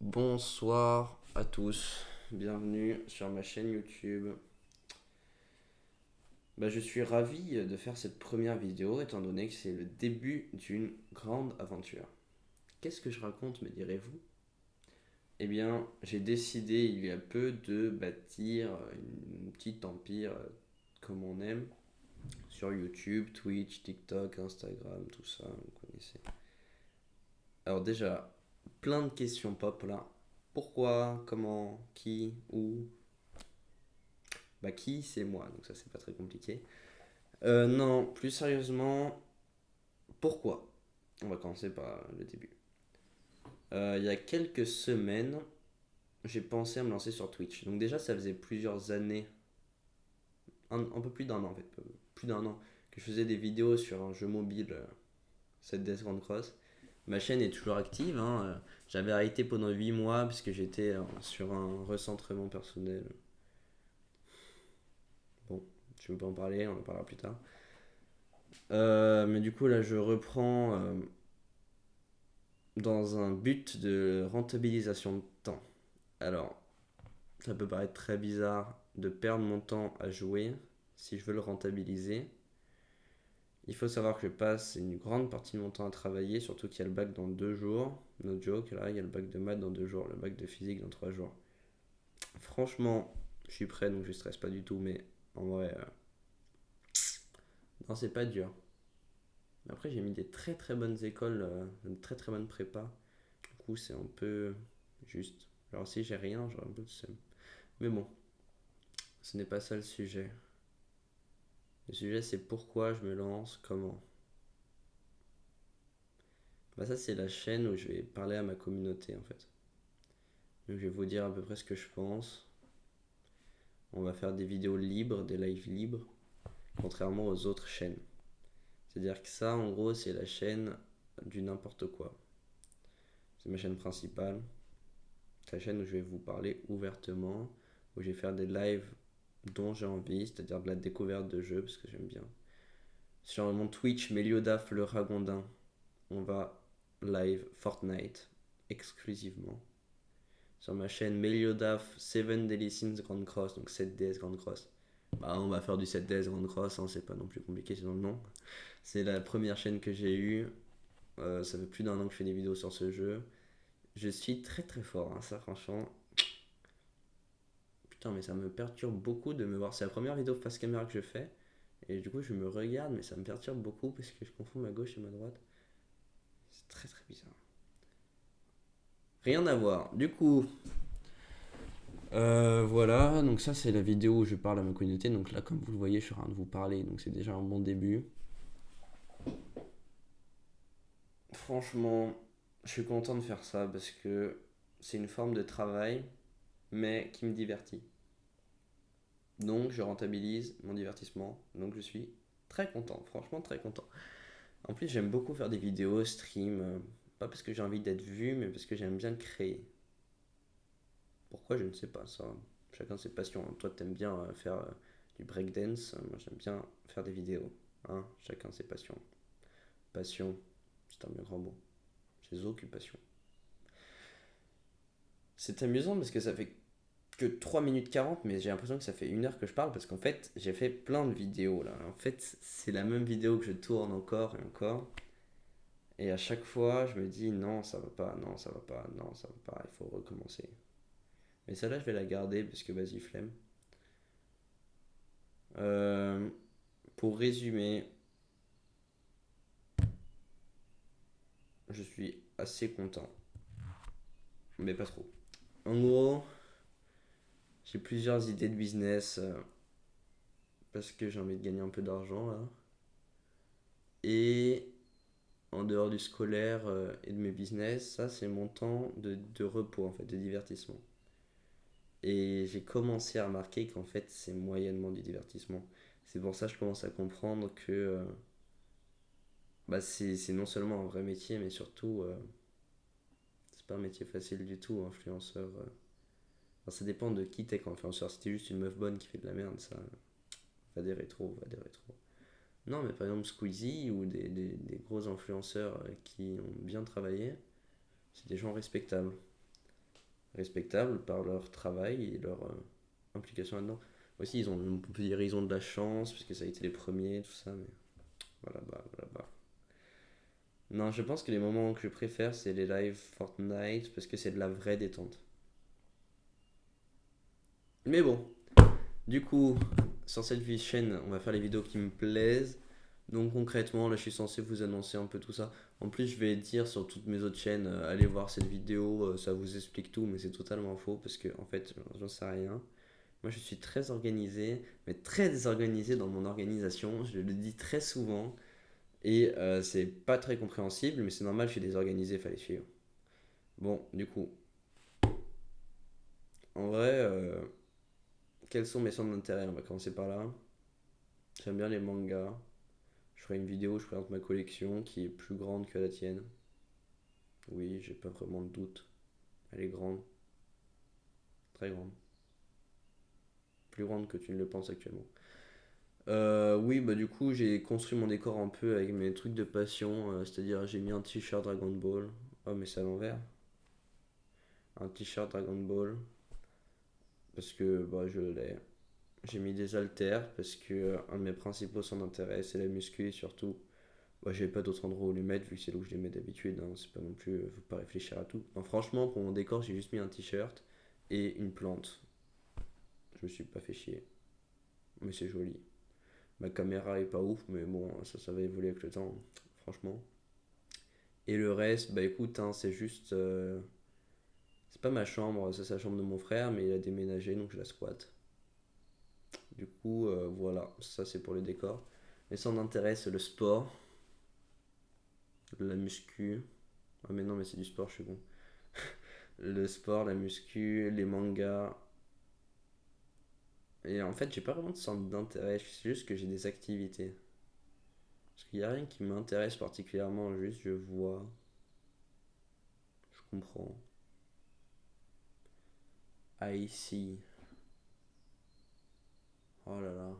Bonsoir à tous, bienvenue sur ma chaîne YouTube. Je suis ravi de faire cette première vidéo étant donné que c'est le début d'une grande aventure. Qu'est-ce que je raconte, me direz-vous? Eh bien, j'ai décidé il y a peu de bâtir une petite empire comme on aime sur YouTube, Twitch, TikTok, Instagram, tout ça, vous connaissez. Alors déjà, plein de questions pop là. Pourquoi, comment, qui, où? Qui c'est moi, donc ça c'est pas très compliqué. Non, plus sérieusement, pourquoi? On va commencer par le début. Il y a quelques semaines, j'ai pensé à me lancer sur Twitch. Donc déjà, ça faisait plusieurs années, un peu plus d'un an en fait, plus d'un an, que je faisais des vidéos sur un jeu mobile, 7DS Grand Cross. Ma chaîne est toujours active, hein. J'avais arrêté pendant 8 mois parce que j'étais sur un recentrement personnel. Bon, je ne veux pas en parler, on en parlera plus tard. Mais du coup, là, je reprends dans un but de rentabilisation de temps. Alors, ça peut paraître très bizarre de perdre mon temps à jouer si je veux le rentabiliser. Il faut savoir que je passe une grande partie de mon temps à travailler, surtout qu'il y a le bac dans 2 jours. No joke, là, il y a le bac de maths dans 2 jours, le bac de physique dans 3 jours. Franchement, je suis prêt donc je stresse pas du tout, mais en vrai, non, c'est pas dur. Après, j'ai mis des très très bonnes écoles, une très très bonne prépa. Du coup, c'est un peu juste. Alors, si j'ai rien, j'aurais un peu de seum. Mais bon, ce n'est pas ça le sujet. Le sujet, c'est pourquoi je me lance, comment. Ça, c'est la chaîne où je vais parler à ma communauté en fait. Donc, je vais vous dire à peu près ce que je pense. On va faire des vidéos libres, des lives libres, contrairement aux autres chaînes. C'est-à-dire que ça, en gros, c'est la chaîne du n'importe quoi. C'est ma chaîne principale. C'est la chaîne où je vais vous parler ouvertement, où je vais faire des lives dont j'ai envie, c'est-à-dire de la découverte de jeux, parce que j'aime bien. Sur mon Twitch, Méliodaf le Ragondin, on va live Fortnite exclusivement. Sur ma chaîne Méliodaf 7 Daily Sins Grand Cross, donc 7DS Grand Cross. On va faire du 7DS Grand Cross, hein, c'est pas non plus compliqué, c'est dans le nom. C'est la première chaîne que j'ai eue. Ça fait plus d'un an que je fais des vidéos sur ce jeu. Je suis très très fort, hein, ça franchement. Putain, mais ça me perturbe beaucoup de me voir. C'est la première vidéo face caméra que je fais. Et du coup, je me regarde, mais ça me perturbe beaucoup parce que je confonds ma gauche et ma droite. C'est très très bizarre. Rien à voir. Du coup, voilà. Donc, ça, c'est la vidéo où je parle à ma communauté. Donc, là, comme vous le voyez, je suis en train de vous parler. Donc, c'est déjà un bon début. Franchement, je suis content de faire ça parce que c'est une forme de travail, mais qui me divertit. Donc, je rentabilise mon divertissement. Donc, je suis très content. Franchement, très content. En plus, j'aime beaucoup faire des vidéos, stream, pas parce que j'ai envie d'être vu, mais parce que j'aime bien créer. Pourquoi, je ne sais pas, ça. Chacun ses passions. Toi, t'aimes bien faire du breakdance, moi j'aime bien faire des vidéos. Hein, chacun ses passions. Passion, c'est un bien grand mot. Ses occupations. C'est amusant parce que ça fait que 3 minutes 40, mais j'ai l'impression que ça fait 1 heure que je parle parce qu'en fait, j'ai fait plein de vidéos là. En fait, c'est la même vidéo que je tourne encore et encore. Et à chaque fois, je me dis non, ça va pas, non, ça va pas, non, ça va pas, il faut recommencer. Mais celle-là, je vais la garder parce que vas-y, flemme. Euh, pour résumer, je suis assez content, mais pas trop. En gros, j'ai plusieurs idées de business parce que j'ai envie de gagner un peu d'argent là. Et en dehors du scolaire et de mes business, ça c'est mon temps de repos en fait, de divertissement. Et j'ai commencé à remarquer qu'en fait c'est moyennement du divertissement. C'est pour ça que je commence à comprendre que c'est non seulement un vrai métier, mais surtout c'est pas un métier facile du tout, influenceur. Enfin, ça dépend de qui t'es comme influenceur. Si t'es juste une meuf bonne qui fait de la merde, ça va des rétros, va des rétros. Non, mais par exemple Squeezie ou des gros influenceurs qui ont bien travaillé, c'est des gens respectables. respectables par leur travail et leur implication là-dedans. Aussi, on peut dire ils ont de la chance, parce que ça a été les premiers, tout ça, mais voilà, bah, voilà, bah. Non, je pense que les moments que je préfère, c'est les lives Fortnite, parce que c'est de la vraie détente. Mais bon, du coup, sur cette chaîne, on va faire les vidéos qui me plaisent. Donc concrètement, là je suis censé vous annoncer un peu tout ça. En plus, je vais dire sur toutes mes autres chaînes, allez voir cette vidéo, ça vous explique tout, mais c'est totalement faux parce que en fait, j'en sais rien. Moi, je suis très organisé, mais très désorganisé dans mon organisation. Je le dis très souvent et c'est pas très compréhensible, mais c'est normal, je suis désorganisé, fallait suivre. Bon, du coup, en vrai, quels sont mes centres d'intérêt? On va commencer par là. J'aime bien les mangas. Je ferai une vidéo où je présente ma collection qui est plus grande que la tienne. Oui, j'ai pas vraiment de doute. Elle est grande, très grande. Plus grande que tu ne le penses actuellement. Oui, bah du coup, j'ai construit mon décor un peu avec mes trucs de passion. C'est-à-dire, j'ai mis un t-shirt Dragon Ball. Oh, mais c'est à l'envers. Un t-shirt Dragon Ball. Parce que bah, je l'ai. J'ai mis des haltères parce que un de mes principaux centres d'intérêt, c'est la muscu et surtout, bah, j'avais pas d'autre endroit où les mettre vu que c'est là où je les mets d'habitude. Hein. C'est pas non plus. Faut pas réfléchir à tout. Non, franchement, pour mon décor, j'ai juste mis un t-shirt et une plante. Je me suis pas fait chier. Mais c'est joli. Ma caméra est pas ouf, mais bon, ça va évoluer avec le temps, franchement. Et le reste, bah écoute, hein, c'est juste. C'est pas ma chambre, c'est la chambre de mon frère, mais il a déménagé donc je la squatte. Du coup, voilà, ça c'est pour le décor. Mais ça m'intéresse le sport, la muscu. Ah, mais non, mais c'est du sport, je suis bon. Le sport, la muscu, les mangas. Et en fait, j'ai pas vraiment de centre d'intérêt, c'est juste que j'ai des activités. Parce qu'il y a rien qui m'intéresse particulièrement, juste je vois, je comprends. I see. Oh là là.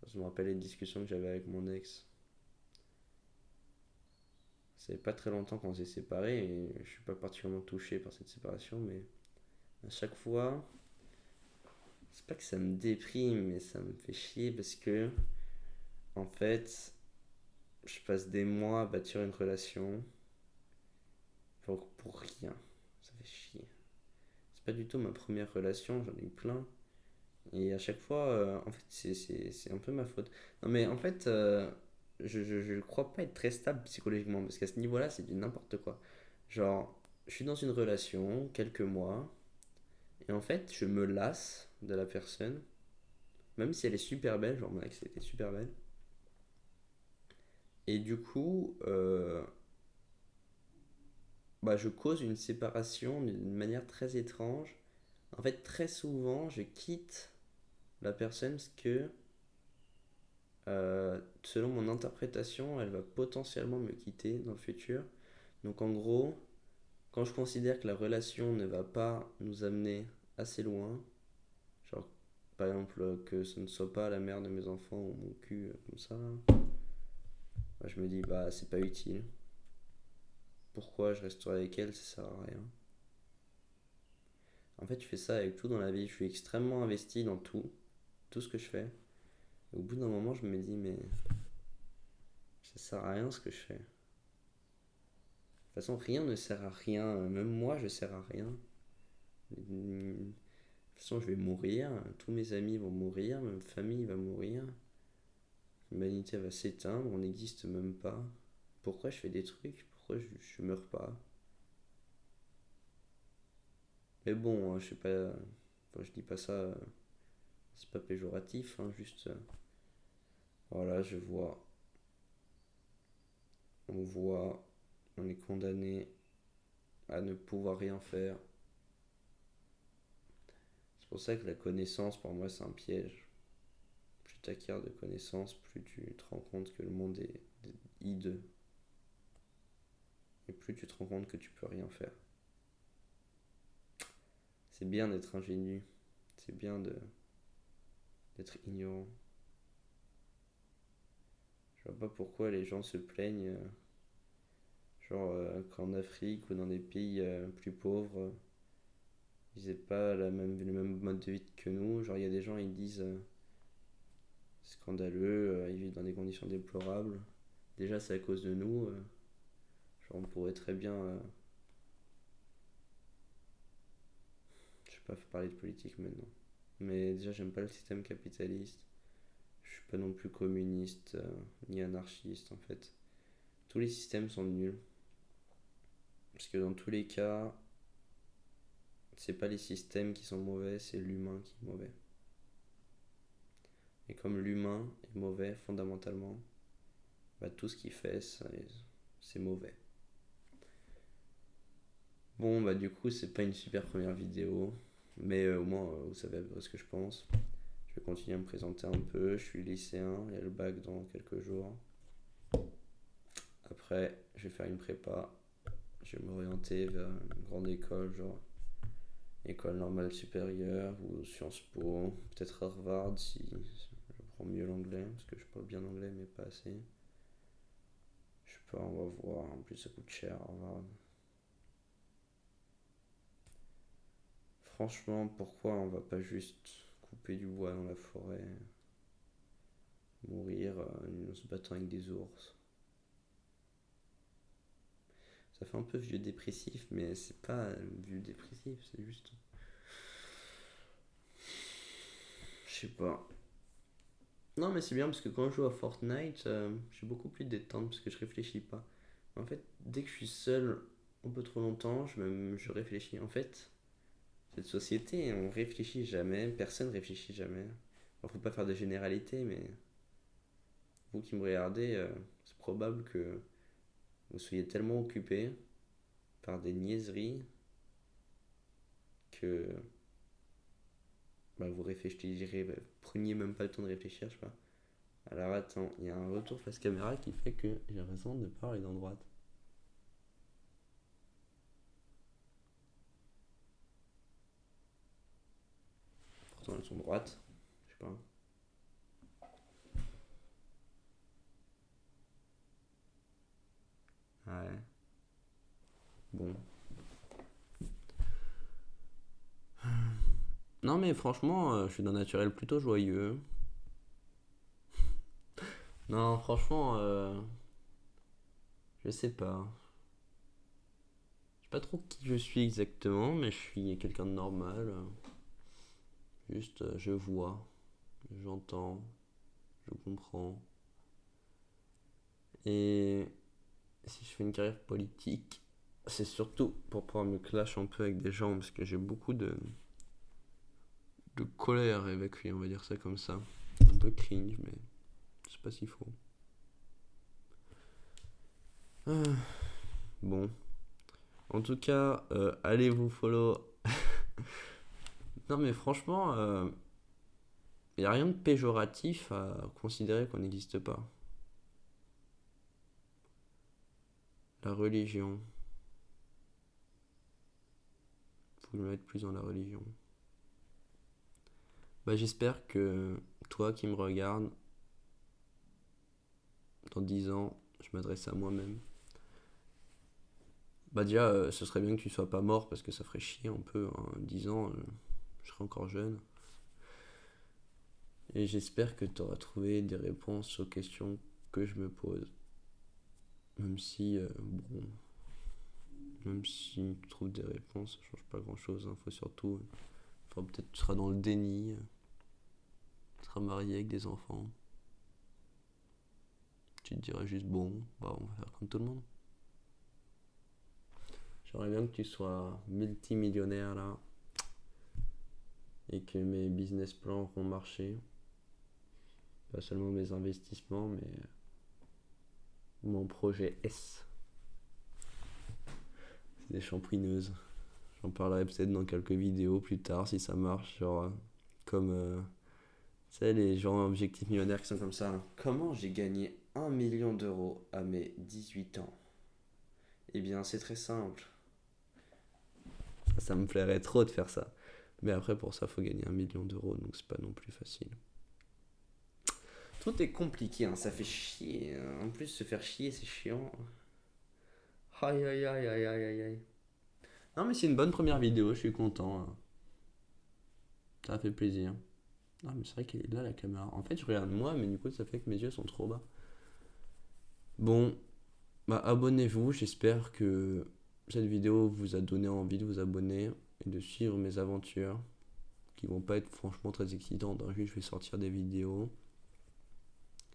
Je me rappelle les discussions que j'avais avec mon ex. Ça fait pas très longtemps qu'on s'est séparés et je suis pas particulièrement touché par cette séparation, mais à chaque fois, c'est pas que ça me déprime, mais ça me fait chier parce que, en fait, je passe des mois à bâtir une relation pour rien. Ça fait chier. C'est pas du tout ma première relation, j'en ai eu plein. Et à chaque fois, en fait, c'est un peu ma faute. Non, mais en fait, je crois pas être très stable psychologiquement, parce qu'à ce niveau-là, c'est du n'importe quoi. Genre, je suis dans une relation, quelques mois, et en fait, je me lasse de la personne, même si elle est super belle, genre mon ex était super belle. Et du coup, bah, je cause une séparation d'une manière très étrange. En fait, très souvent, je quitte la personne parce que selon mon interprétation, elle va potentiellement me quitter dans le futur. Donc en gros, quand je considère que la relation ne va pas nous amener assez loin, genre par exemple que ce ne soit pas la mère de mes enfants ou mon cul comme ça, bah, je me dis bah c'est pas utile. Pourquoi je resterai avec elle, ça sert à rien. En fait, je fais ça avec tout dans la vie. Je suis extrêmement investi dans tout, tout ce que je fais. Et au bout d'un moment, je me dis mais ça sert à rien ce que je fais. De toute façon, rien ne sert à rien. Même moi, je sers à rien. De toute façon, je vais mourir. Tous mes amis vont mourir. Ma famille va mourir. L'humanité va s'éteindre. On n'existe même pas. Pourquoi je fais des trucs? Pourquoi je meurs pas? Mais bon, je sais pas. Enfin, je dis pas ça. C'est pas péjoratif. Hein, juste. Voilà, je vois. On voit. On est condamné à ne pouvoir rien faire. C'est pour ça que la connaissance, pour moi, c'est un piège. Plus tu acquiers de connaissances, plus tu te rends compte que le monde est hideux. Et plus tu te rends compte que tu peux rien faire. C'est bien d'être ingénu. C'est bien d'être ignorant. Je vois pas pourquoi les gens se plaignent. Genre qu'en Afrique ou dans des pays plus pauvres, ils aient pas le même mode de vie que nous. Genre, il y a des gens, ils disent scandaleux, ils vivent dans des conditions déplorables. Déjà, c'est à cause de nous. Genre, on pourrait très bien, je sais pas, parler de politique maintenant. Mais déjà, j'aime pas le système capitaliste. Je suis pas non plus communiste ni anarchiste en fait. Tous les systèmes sont nuls. Parce que dans tous les cas, c'est pas les systèmes qui sont mauvais, c'est l'humain qui est mauvais. Et comme l'humain est mauvais fondamentalement, bah, tout ce qu'il fait, c'est mauvais. Bon, bah du coup, c'est pas une super première vidéo, mais au moins vous savez à peu près ce que je pense. Je vais continuer à me présenter un peu. Je suis lycéen, il y a le bac dans quelques jours. Après, je vais faire une prépa. Je vais m'orienter vers une grande école, genre école normale supérieure ou Sciences Po, peut-être Harvard si j'apprends mieux l'anglais, parce que je parle bien anglais mais pas assez. Je sais pas, on va voir. En plus, ça coûte cher Harvard. Franchement, pourquoi on va pas juste couper du bois dans la forêt, mourir en se battant avec des ours? Ça fait un peu vieux dépressif, mais c'est pas vieux dépressif, c'est juste. Je sais pas. Non, mais c'est bien parce que quand je joue à Fortnite, j'ai beaucoup plus de détente parce que je réfléchis pas. En fait, dès que je suis seul un peu trop longtemps, je réfléchis. En fait, cette société, on réfléchit jamais, personne réfléchit jamais. Alors, faut pas faire de généralité, mais vous qui me regardez, c'est probable que vous soyez tellement occupé par des niaiseries que bah, vous réfléchirez, bah, preniez même pas le temps de réfléchir, je sais pas. Alors attends, il y a un retour face caméra qui fait que j'ai raison de parler dans droite. Pourtant elles sont droites, je sais pas. Ouais, bon. Non mais franchement, je suis d'un naturel plutôt joyeux. Non, franchement, je sais pas. Je sais pas trop qui je suis exactement, mais je suis quelqu'un de normal. Juste, je vois, j'entends, je comprends. Et si je fais une carrière politique, c'est surtout pour pouvoir me clash un peu avec des gens, parce que j'ai beaucoup de colère à évacuer, on va dire ça comme ça. Un peu cringe, mais c'est pas si faux. Ah, bon. En tout cas, allez vous follow. Non mais franchement, il n'y a rien de péjoratif à considérer qu'on n'existe pas. La religion. Faut que je me mette plus dans la religion. Bah j'espère que toi qui me regardes, dans 10 ans, je m'adresse à moi-même. Bah déjà, ce serait bien que tu sois pas mort parce que ça ferait chier un peu. Hein. 10 ans, je serais encore jeune. Et j'espère que tu auras trouvé des réponses aux questions que je me pose. Même si, bon, même si tu trouves des réponses, ça change pas grand chose. Hein. Faut surtout, enfin, peut-être tu seras dans le déni, tu seras marié avec des enfants. Tu te diras juste, bon, bah, on va faire comme tout le monde. J'aimerais bien que tu sois multimillionnaire là et que mes business plans auront marché. Pas seulement mes investissements, mais mon projet S. C'est des champouineuses. J'en parlerai peut-être dans quelques vidéos plus tard si ça marche. Genre, comme, tu sais, les gens objectifs millionnaires qui sont comme ça. Comment j'ai gagné 1 million d'euros à mes 18 ans? Eh bien, c'est très simple. Ça me plairait trop de faire ça. Mais après, pour ça, faut gagner 1 million d'euros, donc c'est pas non plus facile. Tout est compliqué, hein, ça fait chier. En plus, se faire chier, c'est chiant. Aïe aïe aïe aïe aïe aïe aïe. Non, mais c'est une bonne première vidéo, je suis content, hein. Ça a fait plaisir. Ah, mais c'est vrai qu'elle est là la caméra. En fait, je regarde moi, mais du coup, ça fait que mes yeux sont trop bas. Bon, bah abonnez-vous. J'espère que cette vidéo vous a donné envie de vous abonner et de suivre mes aventures qui vont pas être franchement très excitantes, hein. Juste, je vais sortir des vidéos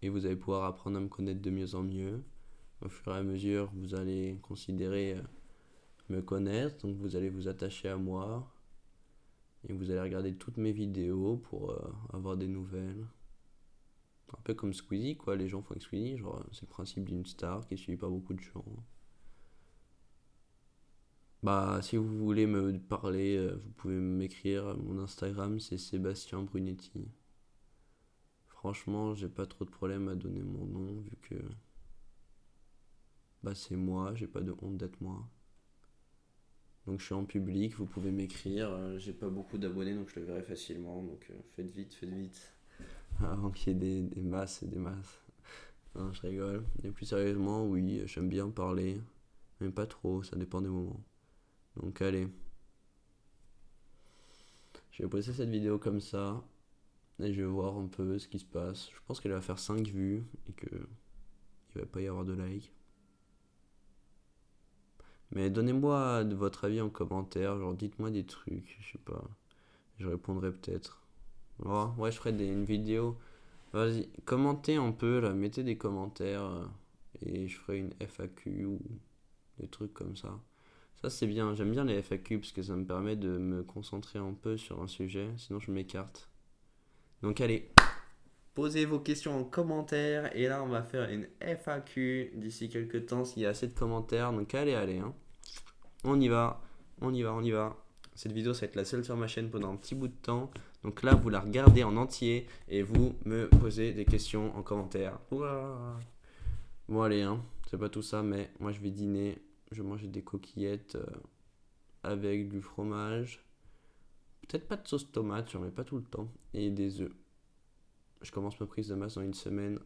et vous allez pouvoir apprendre à me connaître de mieux en mieux. Au fur et à mesure, vous allez considérer me connaître, donc vous allez vous attacher à moi et vous allez regarder toutes mes vidéos pour avoir des nouvelles. Un peu comme Squeezie, quoi. Les gens font avec Squeezie, genre, c'est le principe d'une star qui est suivie par beaucoup de gens. Bah, si vous voulez me parler, vous pouvez m'écrire. Mon Instagram, c'est Sébastien Brunetti. Franchement, j'ai pas trop de problème à donner mon nom, vu que bah, c'est moi, j'ai pas de honte d'être moi. Donc, je suis en public, vous pouvez m'écrire. J'ai pas beaucoup d'abonnés, donc je le verrai facilement. Donc, faites vite, faites vite. Avant qu'il y ait des masses et des masses. Non, je rigole. Et plus sérieusement, oui, j'aime bien parler. Mais pas trop, ça dépend des moments. Donc allez, je vais poster cette vidéo comme ça et je vais voir un peu ce qui se passe. Je pense qu'elle va faire 5 vues et que il va pas y avoir de like. Mais donnez-moi de votre avis en commentaire, genre dites-moi des trucs, je sais pas. Je répondrai peut-être. Oh, ouais, je ferai une vidéo. Vas-y, commentez un peu là, mettez des commentaires et je ferai une FAQ ou des trucs comme ça. Ça c'est bien, j'aime bien les FAQ parce que ça me permet de me concentrer un peu sur un sujet, sinon je m'écarte. Donc allez, posez vos questions en commentaire et là on va faire une FAQ d'ici quelques temps s'il y a assez de commentaires. Donc allez, hein. On y va, on y va. Cette vidéo ça va être la seule sur ma chaîne pendant un petit bout de temps. Donc là vous la regardez en entier et vous me posez des questions en commentaire. Ouah. Bon allez, hein, c'est pas tout ça mais moi je vais dîner. Je vais manger des coquillettes avec du fromage. Peut-être pas de sauce tomate, j'en mets pas tout le temps. Et des œufs. Je commence ma prise de masse dans une semaine.